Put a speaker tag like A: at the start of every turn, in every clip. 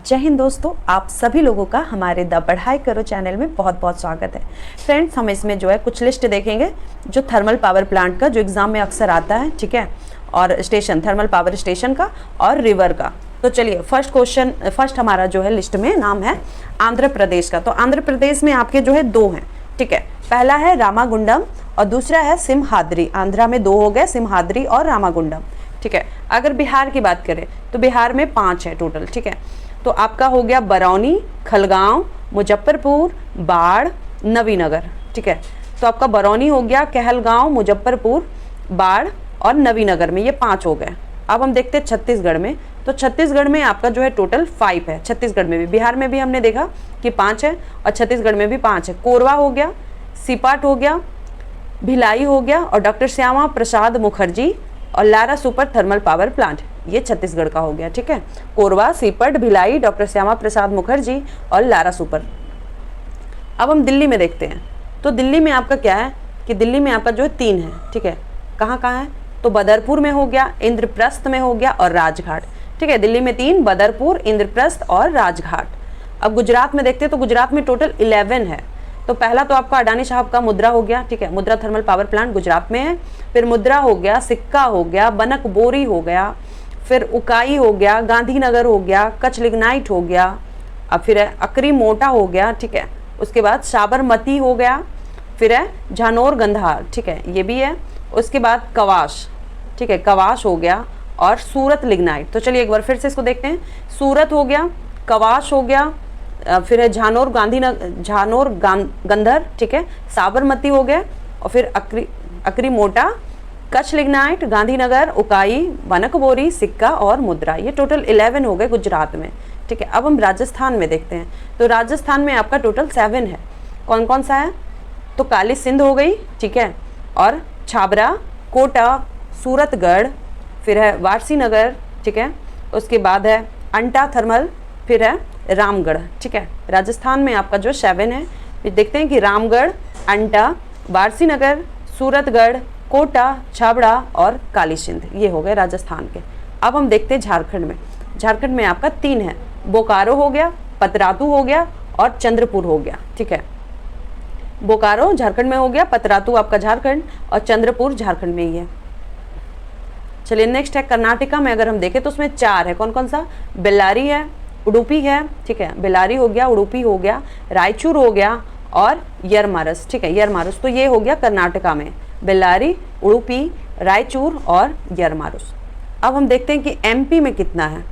A: जय हिंद दोस्तों, आप सभी लोगों का हमारे द पढ़ाई करो चैनल में बहुत बहुत स्वागत है। फ्रेंड्स, हम इसमें जो है कुछ लिस्ट देखेंगे जो थर्मल पावर प्लांट का, जो एग्जाम में अक्सर आता है, ठीक है, और स्टेशन, थर्मल पावर स्टेशन का और रिवर का। तो चलिए फर्स्ट हमारा जो है लिस्ट में नाम है आंध्र प्रदेश का। तो आंध्र प्रदेश में आपके जो है दो हैं, ठीक है। पहला है रामागुंडम और दूसरा है सिमहाद्री। आंध्रा में दो हो गए, सिमहाद्री और रामागुंडम, ठीक है। अगर बिहार की बात करें तो बिहार में 5 है टोटल, ठीक है। तो आपका हो गया बरौनी, खलगांव, मुजफ्फरपुर, बाढ़, नवीनगर, ठीक है। तो आपका बरौनी हो गया, कहलगांव, मुजफ्फरपुर, बाढ़ और नवीनगर में, ये 5 हो गए। अब हम देखते हैं छत्तीसगढ़ में। तो छत्तीसगढ़ में आपका जो है टोटल 5 है। छत्तीसगढ़ में भी, बिहार में भी हमने देखा कि 5 है और छत्तीसगढ़ में भी 5 है। कोरबा हो गया, सिपाट हो गया, भिलाई हो गया और डॉक्टर श्यामा प्रसाद मुखर्जी और Lara super thermal power plant, ये छत्तीसगढ़ का हो गया, ठीक है। कोरबा, सीपट, भिलाई, डॉक्टर श्यामा प्रसाद मुखर्जी और लारा सुपर। अब हम दिल्ली में देखते हैं। तो दिल्ली में आपका क्या है कि दिल्ली में आपका जो है 3 है, ठीक है। कहाँ कहाँ है? तो बदरपुर में हो गया, इंद्रप्रस्थ में हो गया और राजघाट, ठीक है। दिल्ली में 3, बदरपुर, इंद्रप्रस्थ और राजघाट। अब गुजरात में देखते हैं। तो गुजरात में टोटल 11 है। तो पहला तो आपका अडानी साहब का मुद्रा हो गया, ठीक है। मुद्रा थर्मल पावर प्लांट गुजरात में है। फिर मुद्रा हो गया, सिक्का हो गया, बनक बोरी हो गया, फिर उकाई हो गया, गांधीनगर हो गया, कच्छ लिग्नाइट हो गया, अब फिर है अकरी मोटा हो गया, ठीक है। उसके बाद साबरमती हो गया, फिर है झानोर गंधार, ठीक है, ये भी है। उसके बाद कवाश, ठीक है, कवाश हो गया और सूरत लिग्नाइट। तो चलिए एक बार फिर से इसको देखते हैं। सूरत हो गया, कवाश हो गया, फिर है झानोर गंधर, ठीक है, साबरमती हो गया और फिर अकरी मोटा, कच्छ लिग्नाइट, गांधीनगर, उकाई, बनकबोरी, सिक्का और मुद्रा। ये टोटल 11 हो गए गुजरात में, ठीक है। अब हम राजस्थान में देखते हैं। तो राजस्थान में आपका टोटल 7 है। कौन कौन सा है? तो काली सिंध हो गई, ठीक है, और छाबरा, कोटा, सूरतगढ़, फिर है वारसी नगर, ठीक है। उसके बाद है अंटा थर्मल, फिर है रामगढ़, ठीक है। राजस्थान में आपका जो 7 है। फिर देखते हैं कि रामगढ़, अंटा, वारसी नगर, सूरतगढ़, कोटा, छाबड़ा और काली सिंध, ये हो गए राजस्थान के। अब हम देखते हैं झारखंड में। झारखंड में आपका 3 है। बोकारो हो गया, पतरातू हो गया और चंद्रपुर हो गया, ठीक है। बोकारो झारखंड में हो गया, पतरातू आपका झारखंड और चंद्रपुर झारखंड में ही है। चलिए नेक्स्ट है कर्नाटका में। अगर हम देखें तो उसमें 4 है। कौन कौन सा? बेल्लारी है, उडुपी है, ठीक है, बेल्लारी हो गया, उडुपी हो गया, रायचूर हो गया और यरमारस, ठीक है, यरमारस। तो ये हो गया कर्नाटका में, बेल्लारी, उडुपी, रायचूर और यरमारस। अब हम देखते हैं कि एमपी में कितना है,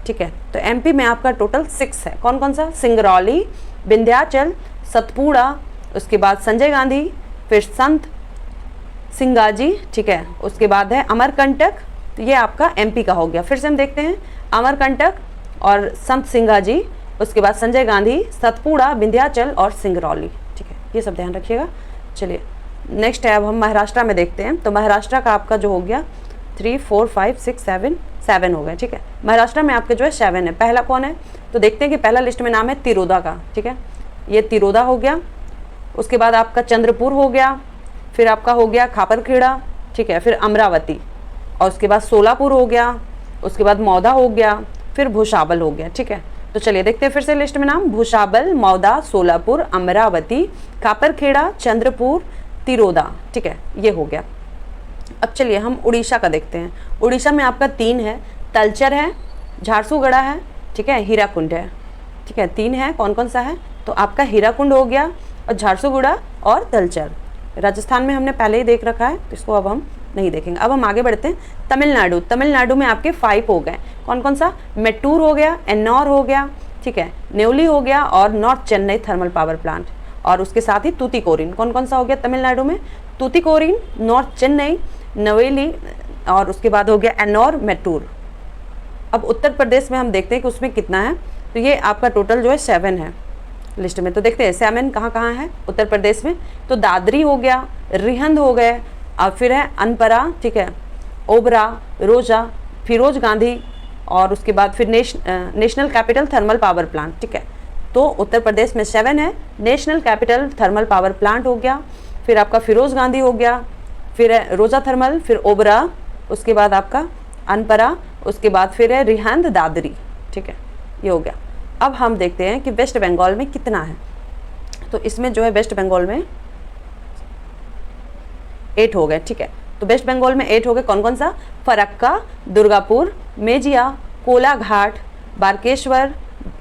A: ठीक है। तो एमपी में आपका टोटल 6 है। कौन कौन सा? सिंगरौली, विंध्याचल, सतपुड़ा, उसके बाद संजय गांधी, फिर संत सिंगाजी, ठीक है। उसके बाद है अमरकंटक, तो ये आपका एमपी का हो गया। फिर से हम देखते हैं अमरकंटक और संत सिंगाजी, उसके बाद संजय गांधी, सतपुड़ा, विंध्याचल और सिंगरौली, ठीक है, ये सब ध्यान रखिएगा। चलिए नेक्स्ट है, अब हम महाराष्ट्र में देखते हैं। तो महाराष्ट्र का आपका जो हो गया 3, 4, 5, 6, 7 हो गए, ठीक है। महाराष्ट्र में आपके जो है 7 है। पहला कौन है? तो देखते हैं कि पहला लिस्ट में नाम है तिरोदा का, ठीक है, ये तिरोदा हो गया। उसके बाद आपका चंद्रपुर हो गया, फिर आपका हो गया खापरखेड़ा, ठीक है, फिर अमरावती और उसके बाद सोलापुर हो गया, उसके बाद मौदा हो गया, फिर भूसावल हो गया, ठीक है। तो चलिए देखते हैं फिर से लिस्ट में नाम, भूसावल, मौदा, सोलापुर, अमरावती, खापरखेड़ा, चंद्रपुर, तिरोदा, ठीक है, ये हो गया। अब चलिए हम उड़ीसा का देखते हैं। उड़ीसा में आपका 3 है। तलचर है, झारसुगड़ा है, ठीक है, हीराकुंड है, ठीक है, 3 है। कौन कौन सा है? तो आपका हीराकुंड हो गया और झारसुगुड़ा और तलचर। राजस्थान में हमने पहले ही देख रखा है, तो इसको अब हम नहीं देखेंगे। अब हम आगे बढ़ते हैं। तमिलनाडु। तमिलनाडु में आपके 5 हो गए। कौन कौन सा? मेट्टूर हो गया, एन्नौर हो गया, ठीक है, नेवली हो गया और north Chennai thermal power plant और उसके साथ ही तूतीकोरिन। कौन कौन सा हो गया तमिलनाडु में? तूतीकोरिन, नॉर्थ चेन्नई, नवेली और उसके बाद हो गया एन्नौर, मेट्टूर। अब उत्तर प्रदेश में हम देखते हैं कि उसमें कितना है। तो ये आपका टोटल जो है 7 है लिस्ट में। तो देखते हैं 7 कहाँ कहाँ है उत्तर प्रदेश में। तो दादरी हो गया, रिहंद हो गए और फिर है अनपरा, ठीक है, ओबरा, रोजा, फिरोज गांधी और उसके बाद फिर national capital thermal power plant, ठीक है। तो उत्तर प्रदेश में 7 है। National capital thermal power plant हो गया, फिर आपका फिरोज गांधी हो गया, फिर है रोजा थर्मल, फिर ओबरा, उसके बाद आपका अनपरा, उसके बाद फिर है रिहंद, दादरी, ठीक है, ये हो गया। अब हम देखते हैं कि वेस्ट बंगाल में कितना है। तो इसमें जो है वेस्ट बंगाल में 8 हो गए, ठीक है। तो वेस्ट बंगाल में 8 हो गए, कौन कौन सा? Farakka, Durgapur, Mejia, Kolaghat, Bakreshwar,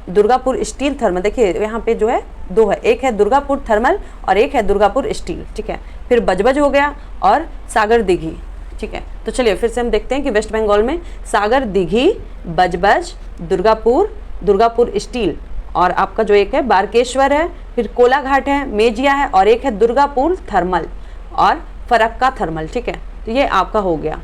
A: Durgapur steel thermal. देखिए यहाँ पे जो है 2 है, एक है दुर्गापुर थर्मल और एक है दुर्गापुर स्टील, ठीक है। फिर बजबज हो गया और सागर दिघी, ठीक है। तो चलिए फिर से हम देखते हैं कि वेस्ट बंगाल में सागर दिघी, बजबज, दुर्गापुर, दुर्गापुर स्टील और आपका जो एक है बारकेश्वर है, फिर कोलाघाट है, मेजिया है और एक है दुर्गापुर थर्मल और फरक्का थर्मल, ठीक है। तो ये आपका हो गया।